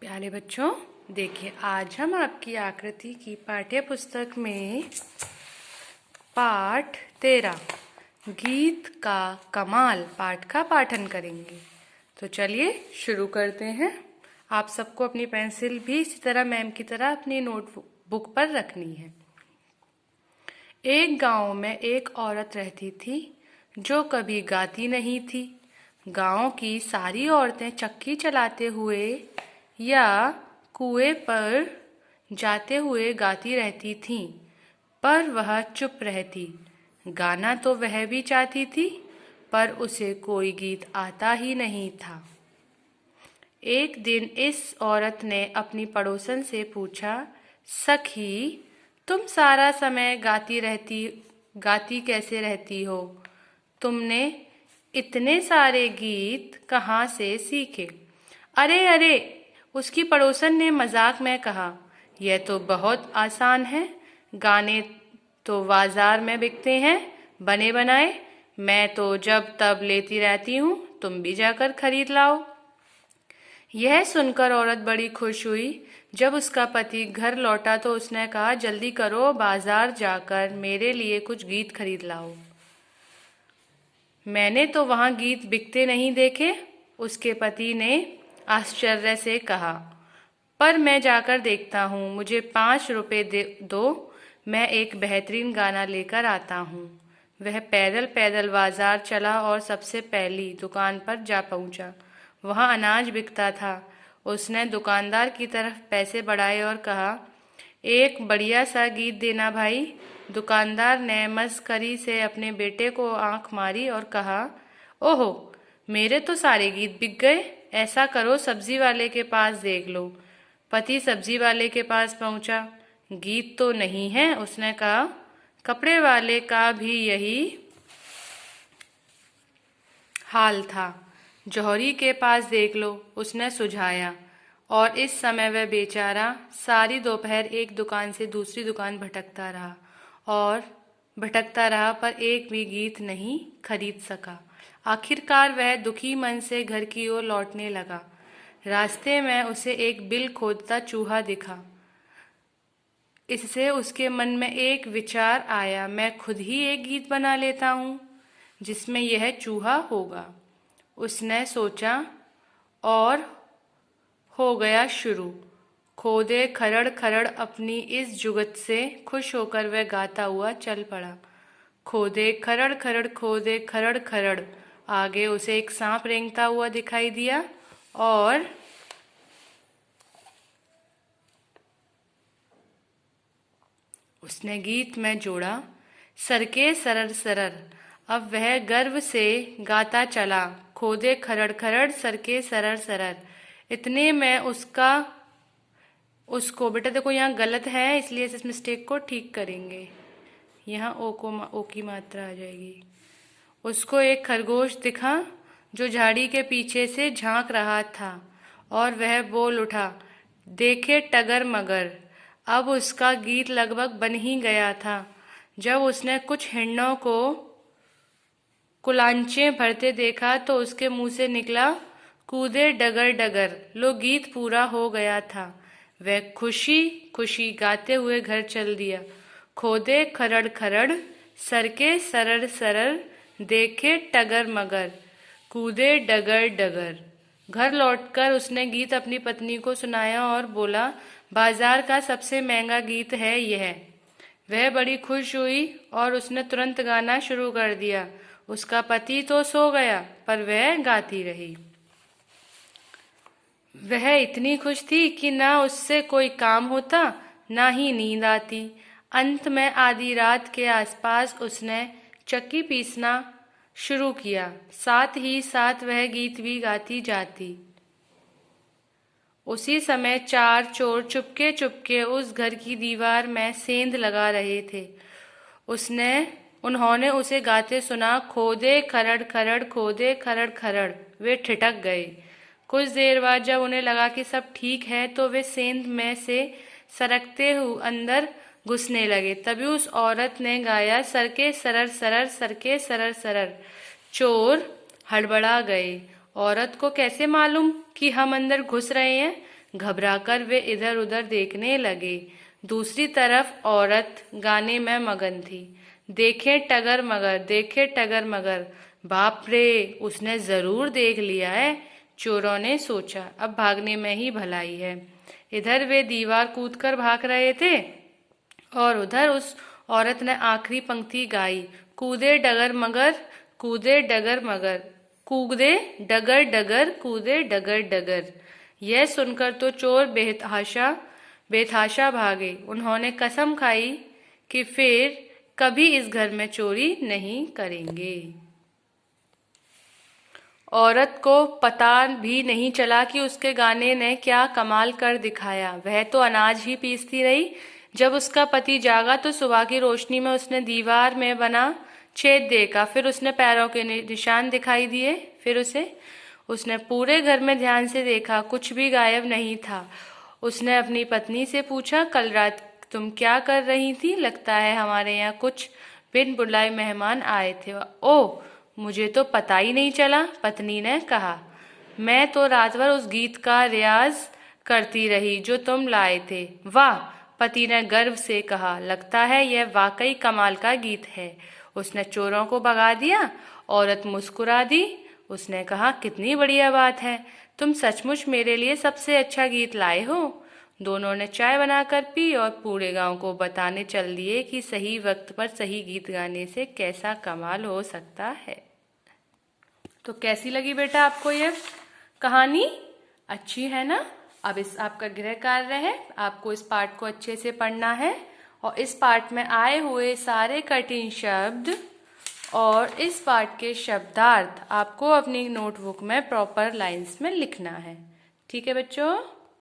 प्यारे बच्चों, देखिए आज हम आपकी आकृति की पाठ्य पुस्तक में पाठ 13 गीत का कमाल पाठ का पाठन करेंगे। तो चलिए शुरू करते हैं। आप सबको अपनी पेंसिल भी इसी तरह मैम की तरह अपनी नोटबुक पर रखनी है। एक गांव में एक औरत रहती थी जो कभी गाती नहीं थी। गांव की सारी औरतें चक्की चलाते हुए या कुएं पर जाते हुए गाती रहती थीं, पर वह चुप रहती। गाना तो वह भी चाहती थी, पर उसे कोई गीत आता ही नहीं था। एक दिन इस औरत ने अपनी पड़ोसन से पूछा, सखी, तुम सारा समय गाती कैसे रहती हो? तुमने इतने सारे गीत कहाँ से सीखे? अरे अरे, उसकी पड़ोसन ने मजाक में कहा, यह तो बहुत आसान है। गाने तो बाजार में बिकते हैं, बने बनाए। मैं तो जब तब लेती रहती हूँ, तुम भी जाकर खरीद लाओ। यह सुनकर औरत बड़ी खुश हुई। जब उसका पति घर लौटा तो उसने कहा, जल्दी करो, बाजार जाकर मेरे लिए कुछ गीत खरीद लाओ। मैंने तो वहां गीत बिकते नहीं देखे, उसके पति ने आश्चर्य से कहा। पर मैं जाकर देखता हूँ, मुझे 5 रुपए दो, मैं एक बेहतरीन गाना लेकर आता हूँ। वह पैदल पैदल बाजार चला और सबसे पहली दुकान पर जा पहुँचा। वहाँ अनाज बिकता था। उसने दुकानदार की तरफ पैसे बढ़ाए और कहा, एक बढ़िया सा गीत देना भाई। दुकानदार ने मस्करी से अपने बेटे को आंख मारी और कहा, ओहो, मेरे तो सारे गीत बिक गए। ऐसा करो, सब्जी वाले के पास देख लो। पति सब्जी वाले के पास पहुंचा। गीत तो नहीं है, उसने कहा। कपड़े वाले का भी यही हाल था। जौहरी के पास देख लो, उसने सुझाया। और इस समय वह बेचारा सारी दोपहर एक दुकान से दूसरी दुकान भटकता रहा, पर एक भी गीत नहीं खरीद सका। आखिरकार वह दुखी मन से घर की ओर लौटने लगा। रास्ते में उसे एक बिल खोदता चूहा दिखा। इससे उसके मन में एक विचार आया, मैं खुद ही एक गीत बना लेता हूँ जिसमें यह चूहा होगा। उसने सोचा और हो गया शुरू। खोदे खरड़ खरड़, अपनी इस जुगत से खुश होकर वह गाता हुआ चल पड़ा। खोदे खरड़ खरड़, खोदे खरड़ खरड़। आगे उसे एक सांप रेंगता हुआ दिखाई दिया और उसने गीत में जोड़ा, सरके सरर सरर। अब वह गर्व से गाता चला, खोदे खरड़ खरड़, सरके सरर सरर। इतने में उसको बेटा देखो, यहाँ गलत है, इसलिए इस मिस्टेक को ठीक करेंगे। यहाँ ओ की मात्रा आ जाएगी। उसको एक खरगोश दिखा जो झाड़ी के पीछे से झांक रहा था और वह बोल उठा, देखे टगर मगर। अब उसका गीत लगभग बन ही गया था। जब उसने कुछ हिरणों को कुलांचे भरते देखा तो उसके मुंह से निकला, कूदे डगर डगर। लो, गीत पूरा हो गया था। वह खुशी खुशी गाते हुए घर चल दिया। खोदे खरड़ खरड़, सरके सरर सरर, देखे टगर मगर, कूदे डगर डगर। घर लौटकर उसने गीत अपनी पत्नी को सुनाया और बोला, बाजार का सबसे महंगा गीत है यह। वह बड़ी खुश हुई और उसने तुरंत गाना शुरू कर दिया। उसका पति तो सो गया, पर वह गाती रही। वह इतनी खुश थी कि ना उससे कोई काम होता, ना ही नींद आती। अंत में आधी रात के आसपास उसने चक्की पीसना शुरू किया। साथ ही साथ वह गीत भी गाती जाती। उसी समय 4 चोर चुपके चुपके उस घर की दीवार में सेंध लगा रहे थे। उन्होंने उसे गाते सुना, खोदे खरड़ खरड़, खोदे खरड़ खरड़। वे ठिठक गए। कुछ देर बाद जब उन्हें लगा कि सब ठीक है तो वे सेंध में से सरकते हुए अंदर घुसने लगे। तभी उस औरत ने गाया, सरके सरर सरर, सरके सरर सरर। चोर हड़बड़ा गए। औरत को कैसे मालूम कि हम अंदर घुस रहे हैं? घबराकर वे इधर उधर देखने लगे। दूसरी तरफ औरत गाने में मगन थी। देखे टगर मगर, देखे टगर मगर। बाप रे, उसने जरूर देख लिया है, चोरों ने सोचा। अब भागने में ही भलाई है। इधर वे दीवार कूदकर भाग रहे थे और उधर उस औरत ने आखिरी पंक्ति गाई, कूदे डगर मगर, कूदे डगर मगर, कूदे डगर डगर, कूदे डगर डगर। यह सुनकर तो चोर बेतहाशा भागे। उन्होंने कसम खाई कि फिर कभी इस घर में चोरी नहीं करेंगे। औरत को पता भी नहीं चला कि उसके गाने ने क्या कमाल कर दिखाया। वह तो अनाज ही पीसती रही। जब उसका पति जागा तो सुबह की रोशनी में उसने दीवार में बना छेद देखा। फिर उसने पैरों के निशान दिखाई दिए। फिर उसने पूरे घर में ध्यान से देखा, कुछ भी गायब नहीं था। उसने अपनी पत्नी से पूछा, कल रात तुम क्या कर रही थी? लगता है हमारे यहाँ कुछ बिन बुलाए मेहमान आए थे। ओह, मुझे तो पता ही नहीं चला, पत्नी ने कहा। मैं तो रात भर उस गीत का रियाज करती रही जो तुम लाए थे। वाह, पति ने गर्व से कहा, लगता है यह वाकई कमाल का गीत है। उसने चोरों को भगा दिया। औरत मुस्कुरा दी। उसने कहा, कितनी बढ़िया बात है, तुम सचमुच मेरे लिए सबसे अच्छा गीत लाए हो। दोनों ने चाय बनाकर पी और पूरे गांव को बताने चल दिए कि सही वक्त पर सही गीत गाने से कैसा कमाल हो सकता है। तो कैसी लगी बेटा आपको ये कहानी? अच्छी है ना? अब इस आपका गृह कार्य है, आपको इस पाठ को अच्छे से पढ़ना है और इस पाठ में आए हुए सारे कठिन शब्द और इस पाठ के शब्दार्थ आपको अपनी नोटबुक में प्रॉपर लाइंस में लिखना है। ठीक है बच्चों?